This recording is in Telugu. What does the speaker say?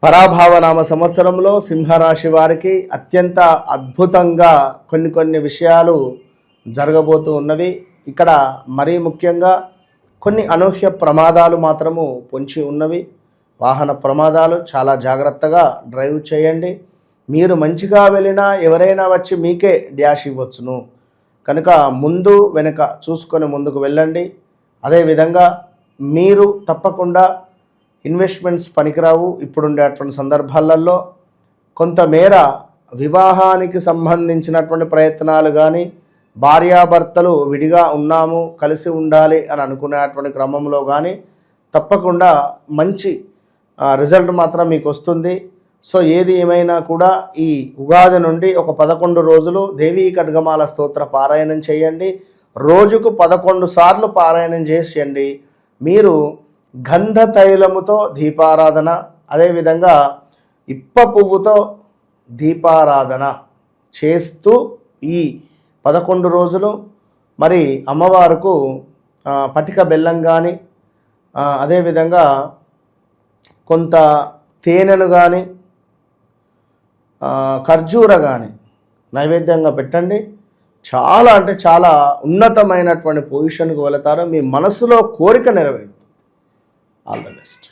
పరాభావనామ సంవత్సరంలో సింహరాశి వారికి అత్యంత అద్భుతంగా కొన్ని విషయాలు జరగబోతూ ఉన్నవి. ఇక్కడ మరీ ముఖ్యంగా కొన్ని అనూహ్య ప్రమాదాలు మాత్రము పొంచి ఉన్నవి. వాహన ప్రమాదాలు, చాలా జాగ్రత్తగా డ్రైవ్ చేయండి. మీరు మంచిగా వెళ్ళినా ఎవరైనా వచ్చి మీకే డ్యాష్ ఇవ్వచ్చును కనుక ముందు వెనుక చూసుకొని ముందుకు వెళ్ళండి. అదేవిధంగా మీరు తప్పకుండా ఇన్వెస్ట్మెంట్స్ పనికిరావు. ఇప్పుడుండేటువంటి సందర్భాలలో కొంతమేర వివాహానికి సంబంధించినటువంటి ప్రయత్నాలు కానీ, భార్యాభర్తలు విడిగా ఉన్నాము కలిసి ఉండాలి అని అనుకునేటువంటి క్రమంలో కానీ తప్పకుండా మంచి రిజల్ట్ మాత్రం మీకు వస్తుంది. సో ఏది ఏమైనా కూడా ఈ ఉగాది నుండి ఒక 11 రోజులు దేవీ ఖడ్గమాల స్తోత్ర పారాయణం చేయండి. రోజుకు 11 సార్లు పారాయణం చేసేయండి. మీరు గంధ తైలముతో దీపారాధన, అదేవిధంగా ఇప్ప పువ్వుతో దీపారాధన చేస్తూ ఈ 11 రోజులు మరి అమ్మవారుకు పటిక బెల్లం కానీ, అదేవిధంగా కొంత తేనెను కానీ, ఖర్జూర కానీ నైవేద్యంగా పెట్టండి. చాలా అంటే చాలా ఉన్నతమైనటువంటి పొజిషన్కు వెళతారు. మీ మనసులో కోరిక నెరవేరుతుంది. All the best.